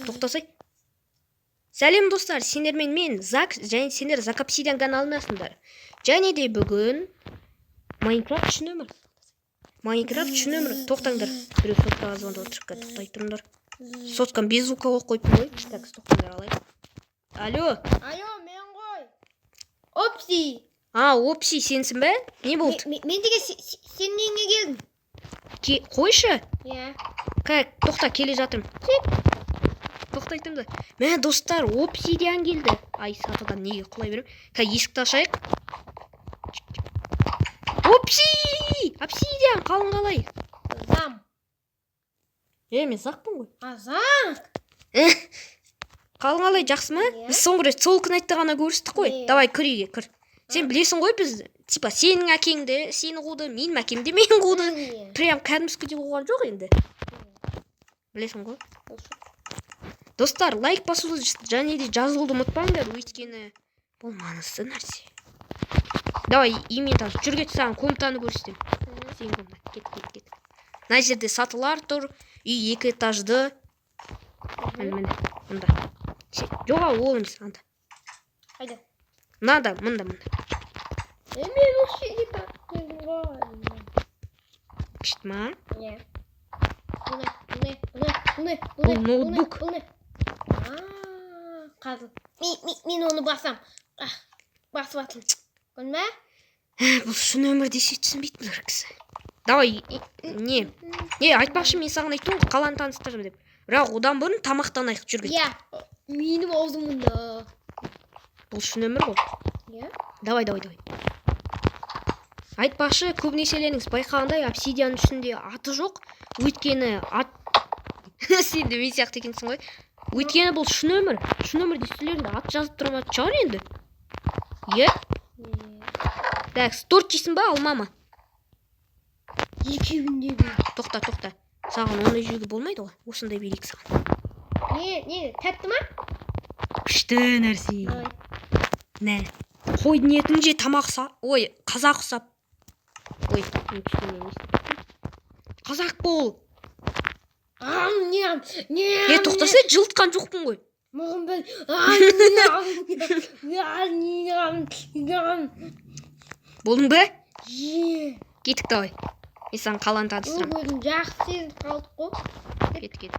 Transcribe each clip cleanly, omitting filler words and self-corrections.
тоқтасай. Сәлем достар, сендермен мен Зак және сендер Закапсидиан каналынасыңдар. Және де бүгін Майнкрафт үшін өмір. Тоқтаңдар. Біреу сотқа звондап отыр. Тоқтай тұрыңдар. Соткам без звука қойып қой. Так, тоқтаңдар алайық. Алло, мен ғой. Опси. Опси, сенсің бе? Не болды? Мен деге сен неңе келдің? Қойшы. Иә. Тоқта, келе жатырмын. Тоқтайтым да. Мә достар, Обсидиан келді. Ай, сатыдан неге құлай берем? Есікті ашайық. Обсидиан, қалың қалай? Зам. Мен Закпын ғой. Зак. Қалың қалай, жақсы ма? Біз соңғы рет сол күн айтты ғана көрістік қой. Давай, кір үйге, кір. Сен білесің ғой, біз типа сенің әкеңді сені қуды, менің әкемді мен қуды. Прям кәдімгідей қуған жоқ енді. Білесің ғой. Достар, лайк басуды және де жазылуды ұмытпаңдар, өйткені бұл маңызды нәрсе. Давай, имен тас, жүргет саған комнатаны көрсетем. Сен комнат, кет. Мына жерде сатылар тұр, үй 2 этажды. Мында. Жоға, ол емес, анда. Қайда? Мында. Мен осы жерге келдім ғой. Күшті ма? Иә. Бұл ноутбук. Қазыл. Мен оны басам. Басып атым. Көрме? Бұл шын өмір десе түсінбейтін бір кісі. Давай, айтпақшы мен саған айттым ғой, қаланы таныстырып деп. Бірақ одан бұрын тамақтанайық, жүргіз. Иә, менің аузымында. Бұл шын өмір ғой. Иә. Давай. Айтпақшы, көбінеселеріңіз байқағандай, Обсидиан үшінде аты жоқ. Өйткені сен де мен сияқты екенсің ғой. Өйткені бұл шын өмір. Шын өмір дестелерінде ат жазып тұрмады шығар енді. Е? Так, торт жейсің ба, алма ма? Екеуінде бе. Тоқта. Саған оны жеуге болмайды ғой. Осындай берейік саған. Не, тәтті ма? Күшті нәрсе. Нә? Қойдың етін же тамақ ой, қазақ ұсап. Ой, қазақ бол. Тоқтаса, жылытқан жоқпын ғой. Мұғын біл. Болдың ба? Кеттік давай. Мен саған қаланы таныстырамын. Өзім жақсы сезіп қалдық қой. Кет.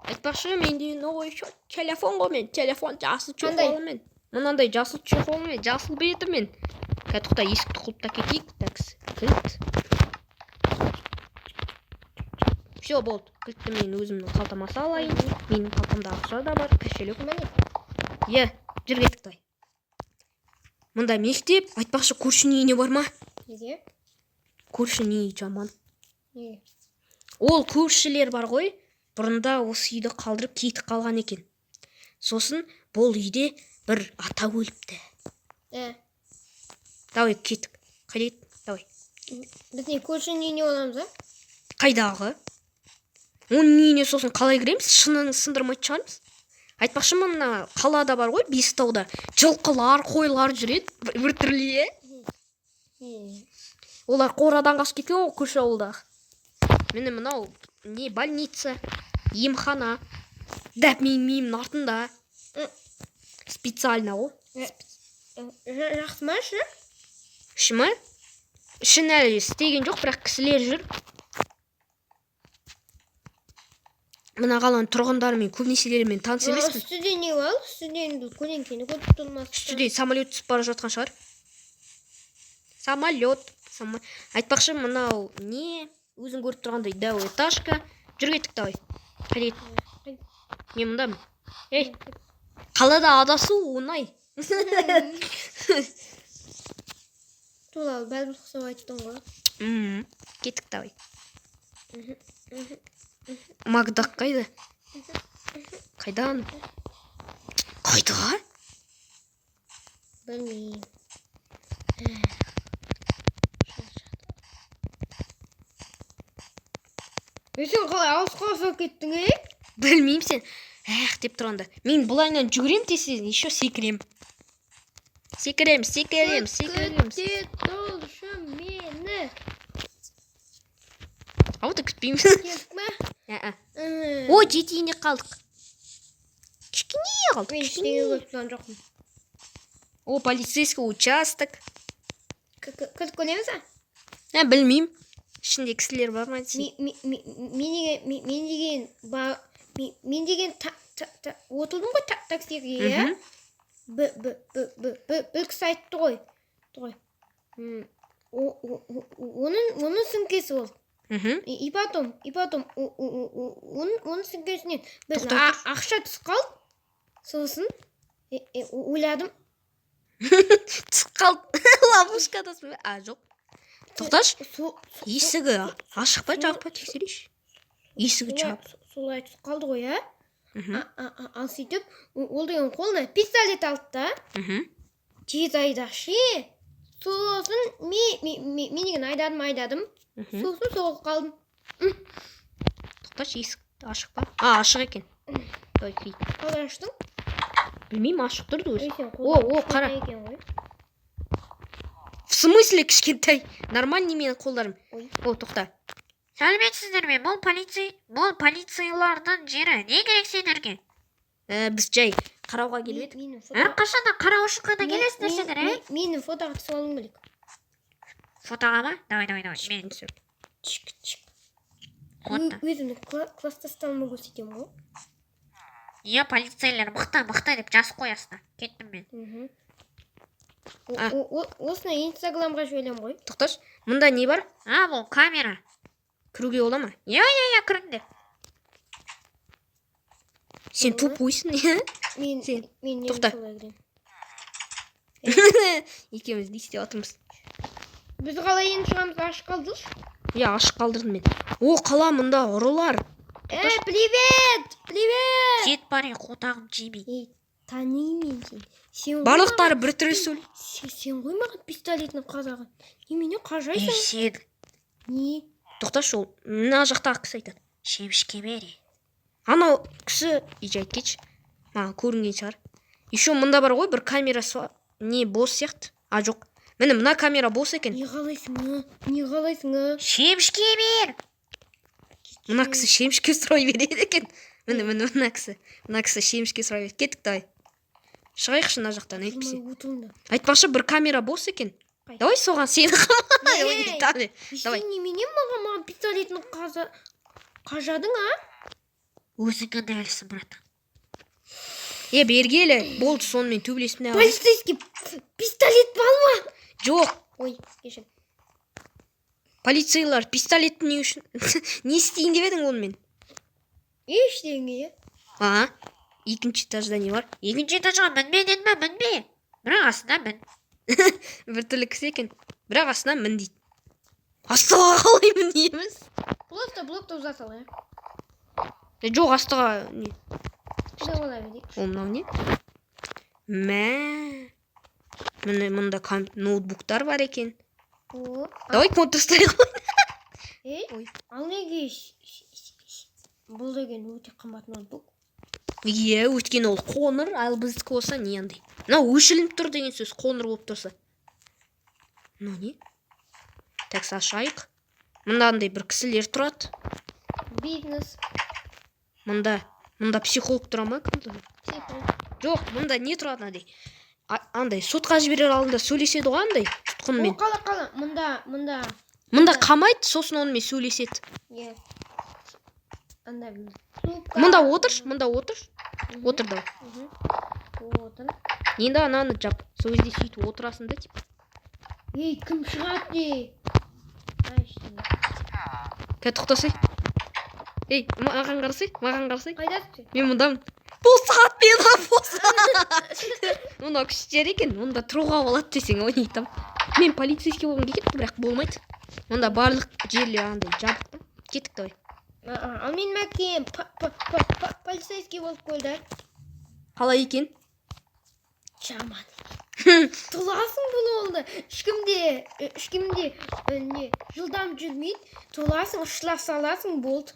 Айтпақшы, менде новый телефон ғой мен. Телефон жасыл чехолымен. Мынандай жасыл чехолымен, жасыл бетімен. Тоқта, есікті құлыпта кетейік. Кілт. Все, болды. Кілтті мен өзімнің қалтама салайын. Менің қалтамда ақша да бар, кошелек. Е, жүр кеттік тай. Мында мектеп, айтпақшы көршінің үйіне бар ма? Неге? Көршінің үйі жаман. Не? Ол көршілер бар ғой, бұрында осы үйді қалдырып кетіп қалған екен. Сосын бұл үйде бір ата өліпті. Давай, кеттік. Қайда ет? Давай. Біз не көршінің үйіне оламыз, а? Қайдағы? Оның үйіне сосын қалай кіреміз? Шынын сындырмайды шығармыз? Айтпақшы, мына қалада бар ғой, Бестауда. Жылқылар, қойлар жүреді, бір түрлі, Олар қорадан қашып кеткен ғой, көрші ауылдағы. Міне мынау не больница, емхана. Дәп менің артында. Специально ғой. Жақсы ма іші? Іші ма? Ішін әлі істеген жоқ, бірақ кісілер жүр. Мына қаланың тұрғындарымен, көбінеселерімен таныс емеспін. Үстіде не бар? Үстіден көлеңкені көріп тұрмас. Үстіде самолет түсіп бара жатқан шығар. Самолет. Айтпақшы, мынау не? Өзің көріп тұрғандай дәу этажка. Жүр кеттік давай. Қайда ет? Не мұндамын? Ей, қалада адасу оңай. Туралы бәрібір ұқсап айттың ғой. Кеттік давай. Макдак қайда? Қайдан? Қайда? Білмеймін. Сен қалай ауысқа кеттің, Білмеймін сен. Деп тұрғанда. Мен бұлайынан жүгірем десең, еще секірем. Секірем. Күтте толшы мені. Ауды күтпеймін. Кеттік ма? Ой, жетейіне қалдық. кішкене қалды. Мен ештеңе көріп тұрған жоқпын. О, полицейский участок. Кіріп көреміз а? Білмеймін. Ішінде кісілер бар ма десең. Мен деген отырдым ғой таксиге, иә? Бір кісі айтты ғой. Оның сөмкесі ол. И потом оның сөмкесінен ақша түсіп қалды. Сосын ойладым. Түсіп қалды. Ловушкадасың ба? Жоқ. Тоқташы. Есігі ашық па, жабық па тексерейінші. Есігі жабық. Солай түсіп қалды ғой, ә? Ал сөйтіп, ол деген қолына пистолет алды да. Тез айдашы. Сосын мен деген айдадым. Сосын соғып қалдым. Тоқташы, есік ашық па? Ашық екен. Давай кірейік. Қалай аштың? Білмеймін, ашық тұрды өзі. О, қара. В смысле кішкентай? Нормальный менің қолдарым. О, тоқта. Сәлеметсіздер ме? Бұл полицейлардың жері. Не керек сендерге? Біз жай қарауға келіп едік. Әрқашан да қарау үшін ғана келесіңдер сендер, ә? Менің фотоға түсіп алуым керек. Фотоға ма? Давай. Мен фото. Өзімді класстастарыма көрсетемін ғой. Иә, полицейлер мықты деп жазып қоясыңдар. Кеттім мен. Осыны инстаграмға жіберем ғой. Тоқташы, мұнда не бар? Бұл камера. Кіруге ола ма? Иә, кіріңдер. Сен тупойсың, Мен тоқта. солай кірем. Екеуміз не істеп жатырмыз? Біз қалай енді шығамыз, ашық қалдыршы? Иә, ашық қалдырдым мен. О, қала мұнда ұрылар. Привет! Жет бар қотағым жемей. Танимын сен. Барлықтары бір түрі сөйлейді. Сен ғой маған пистолетінің қазағын. Немене қажайсың? Сен. Не? Тоқташы, ол мына жақтағы кісі айтады. Шемішке бері. Анау кісі ижайт кетші. Маған көрінген шығар. Еще мұнда бар ғой, бір камера не бос сияқты. Жоқ. Міне мына камера бос екен. Не қалайсың? Шемішке бер. Мына кісі шемішке сұрай береді екен. Міне мына кісі. Мына кісі шемішке сұрай береді. Кеттік, давай. Шығайықшы мына жақтан, әйтпесе. Айтпақшы, бір камера бос екен. Давай соған сені қамай. Давай. Немене маған пистолетін қажадың, а? Өзің ғана әлсің, брат. Бергелі, болды сонымен төбелесіп. Полицейский пистолет бар ма? Жоқ. Ой, кешір. Полицейлар пистолетті не үшін? Не істейін деп едің онымен? Ештеңе. Екінші этажда не бар? Екінші этажға мінбе дедім ба, мінбе. Бірақ астына мін. Бір түрлі кісі екен. Бірақ астына мін дейді. Астыға қалай мінеміз? Просто блокты ұза салайық. Жоқ, астыға не? Ол мынау не? Міне мұнда ноутбуктар бар екен. Давай контр-страйк ойнайық. Ал неге бұл деген өте қымбат ноутбук? Иә, өткен ол қоңыр, ал біздікі болса не андай? Мынау өшілініп тұр деген сөз, қоңыр болып тұрса. Мынау не? Так, ашайық. Мұнда андай бір кісілер тұрады. Бизнес. Мұнда психолог тұра ма? Жоқ, мұнда не тұрады андай? Андай сотқа жіберер алдында сөйлеседі ғой андай тұтқынмен. Қала, Мұнда қамайды, сосын онымен сөйлеседі. Мұнда отыр. Отыр да. Отыр. Енді ананы жап. Сол кезде сөйтіп отырасың да, тип. Кім шығады? Тоқтасай. Маған қарасай. Қайдасың? Мен мұндамын. Босат мені, босат. Мұнда күштер екен, мұнда тұруға болады десең ойнайтам. Мен полицейский болғым кетті, бірақ болмайды. Мұнда барлық жерлер андай жабық. Кеттік, давай. Ал мен мәкем полицейский болып қойды. Қалай екен? Жаман. Тұласың бұл олды. Ешкімде жылдам жүрмейді. Тұласың, ұшылап саласың болды.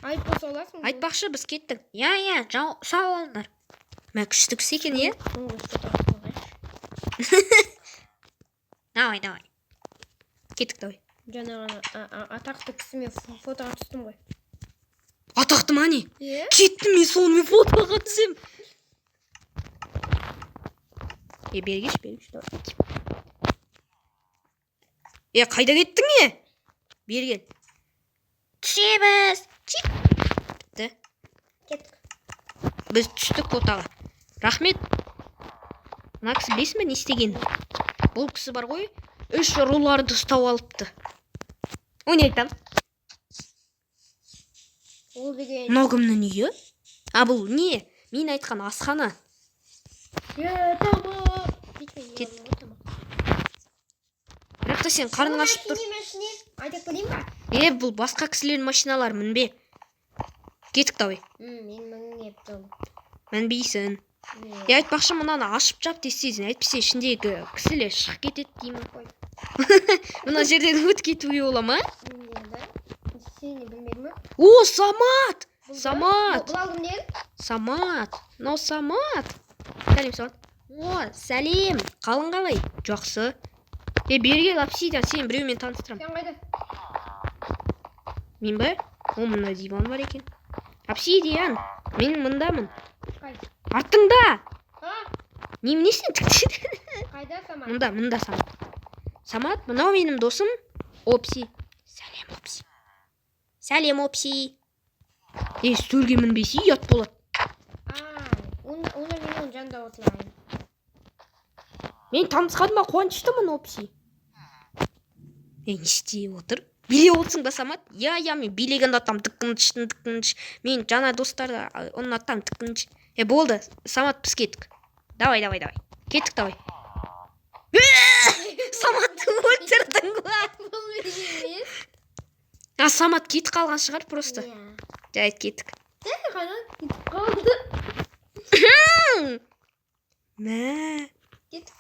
Айтпа саласың. Айтпақшы, біз кеттік. Иә, сау олыңдар. Мә күшті кісі екен, е? Давай. Кеттік, давай. Жаңағы атақты кісімен фотоға түстім ғой. Атақты бақтым ане. Е? Кеттім мен сонымен фотоға түсем. Бергеш. Қайда кеттің Бері кел. Түсеміз. Бітті. Кеттік. Біз түстік фотоға. Рахмет. Мына кісі білесің бе не істеген? Бұл кісі бар ғой, 3 руларды ұстап алыпты. О, не айтам? Ол деген... Мынау кімнің үйі? Бұл не? Мен айтқан асхана. Тамақ. Кет. Бірақ та сен қарның ашып тұр. Айтып көрейін ба? Бұл басқа кісілердің машиналары мінбе. Кетік давай. Мен мінгеп тұрмын. Мінбейсің. Айтпақшы мынаны ашып жап десесің, әйтпесе ішіндегі кісілер шығып кетеді деймін. Мына жерден өт кетуге бола ма? Сені білмедім ме? О, Самат! Самат! Бұл алдым деді? Самат! Мынау Самат! Сәлем, Самат. О, сәлем! Қалың қалай? Жақсы. Бері кел, обсидиан, сен біреумен таныстырам. Сен қайда? Мен ба? О, мында диван бар екен. Обсидиан, мен мындамын. Қайда? Артыңда! Ха? Неменесін тіктеді? Қайда Самат? Мында Самат. Самат, мынау менің досым Опси. Сәлем, Опси. Сәлем, Опси. Стөлге мінбесе ұят болады. Оны менің жанында отырайын. Мен танысқаныма қуаныштымын, Опси. Не істеп отыр? Билеп отырсың ба, Самат? Я, мен билеген атам тыққыныш. Мен жаңа достарды оның атам тыққыныш. Болды, Самат, біз кеттік. Давай. Кеттік, давай. Саматты өлтірдің ба? Бұл менің емес. Самат кетіп қалған шығар просто. Жайт кеттік. Қайда? Кетіп қалды. Мә. Кеттік.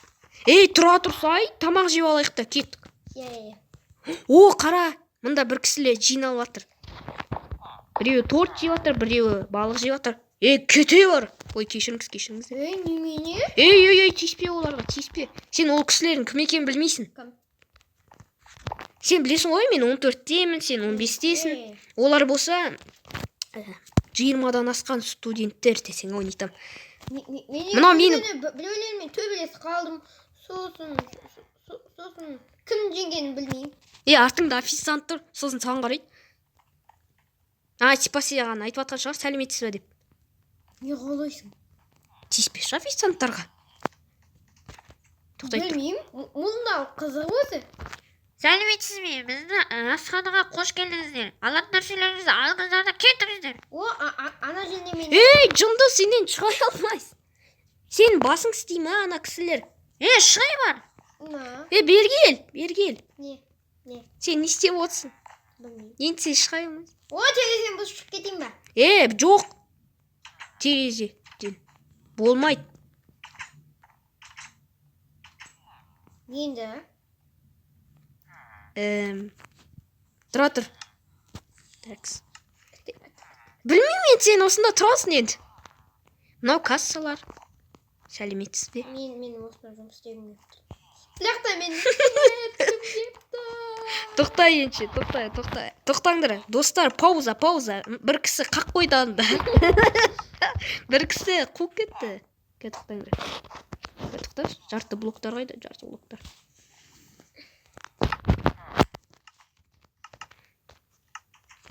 Тұра тұрсай, тамақ жеп алайық та кеттік. О, қара, мында бір кісілер жиналып жатыр. Біреуі торт жеп жатыр, біреуі балық жеп жатыр. Кете бар. Ой, кешіріңіз. Немене? Тиіспе оларға, тиіспе. Сен ол кісілердің кім екенін білмейсің. Кім? Сен білесің ғой, мен 14-темін, сен 15-тесің. Олар болса 20-дан асқан студенттер десең, ойнайтам. Мынау менің біреулермен төбелесіп қалдым. Сосын кім жеңгенін білмеймін. Артыңда официант тұр, сосын саған қарайды. Типа саған айтып жатқан шығар, сәлеметсіз бе деп. Не қалайсың? Тиіспеші официанттарға. Білмеймін, мұнда қызық өзі. Сәлеметсіз бе? Бізді асханаға қош келдіңіздер. Алатын нәрселеріңізді алыңыздар да кетіңіздер. Ана жерде мен... Жынды, сенен шығай алмайсың. Сен басың істей ма, ана кісілер? Шығай бар. Бері кел. Не? Сен не істеп отырсың? Білмеймін. Енді сен шығай алмайсың. Терезеден біз шығып кетейін ба? Жоқ. Терезеден. Болмайды. Енді? Тұра тұр. Білмеймін, сен осында тұрасың енді. Мынау кассалар. Сәлеметсіз бе? Мен осында жұмыс істегім келіп тұр. Лақта мен түсіп кетті. Тоқта енші, тоқтаңдар. Достар, пауза. Бір кісі қақ қойды анда. Бір кісі қуып кетті. Тоқтаңдар. Жарты блоктар қайда, жарты блоктар.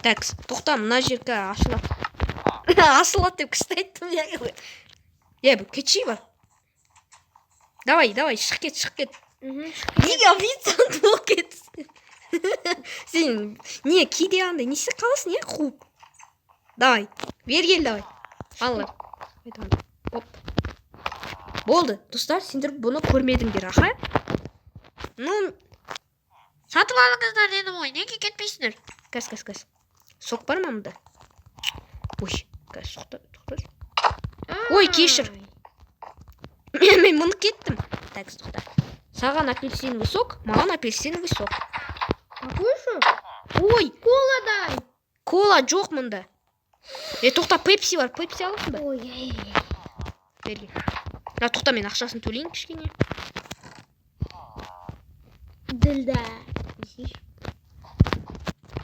Тоқта, мына жерге ашылады. Ашылады деп күшті айттым. Бұл кетші бар. Давай, шық кет. Неге официант болып кетсің? Сен не кейде андай несі қаласың, қуып. Давай, бері кел, давай. Аллар. Болды, достар, сендер бұны көрмедіңдер, аха? Сатып алыңыздар дедім ғой, неге кетпейсіңдер? Кәс. Соқ бар ма мұнда? Ой, кәс, тоқтар. Ой, кешір. Мен мұны кеттім. Тоқтар. Саған апельсиновый сок, маған апельсиновый сок. Какой шо? Ой, Кола дай. Кола жоқ мұнда. Тоқта, пепси бар, пепси аласың ба? Ой. Берген. Тоқта, мен ақшасын төлейін кішкене. Ділда.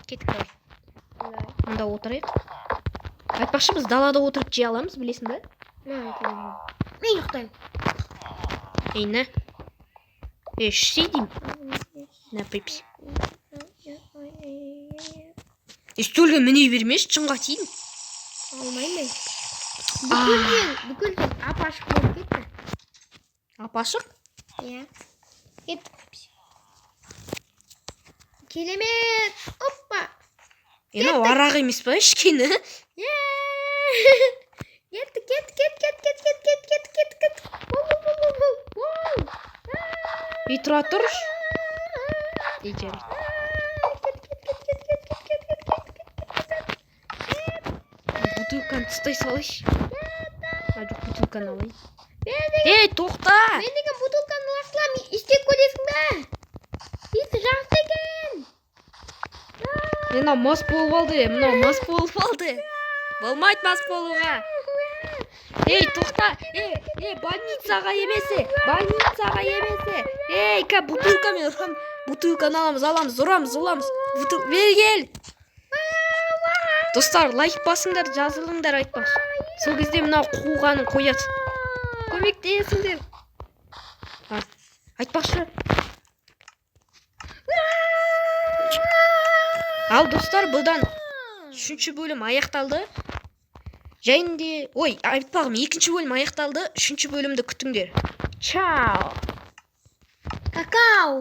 Кеттік, давай. Мұнда отырайық. Айтпақшы біз далада отырып жей аламыз, білесің бе? Мен ұйықтаймын. Ей, не? Ішсе деймін. Не пепси. Үстөлге міне бермеші, шыңға тиін. Алмаймын. Бүкіл апашық болып кетті. Апашық? Иә. Кеттік. Келемет. Оппа. Ена арақ емес па ішкені? Кеттік. Ей, тұра тұрш. Ей, жарайды. Бутылканы тыстай салайш. Жоқ, бутылканы алайын. Ей, тоқта! Мен деген бутылканы лақтылам, істеп көресің бе? Иісі жақсы екен. Ена мас болып алды, мынау мас болып алды. Болмайды мас болуға. Ей, тоқта! Ей, больницаға емесі! Ей, ка бутылкамен ұрам. Бутылканы аламыз, ұрамыз. Бер кел! Достар, лайк басыңдар, жазылыңдар айтпаш. Сол кезде мынау қуғанын қояды. Көмектесіңдер. Айтпақшы. Ал достар, бұдан 3-ші бөлім аяқталды. Және айтпағым, 2-ші бөлім аяқталды. 3-ші бөлімді күтіңдер. Чао. Какао.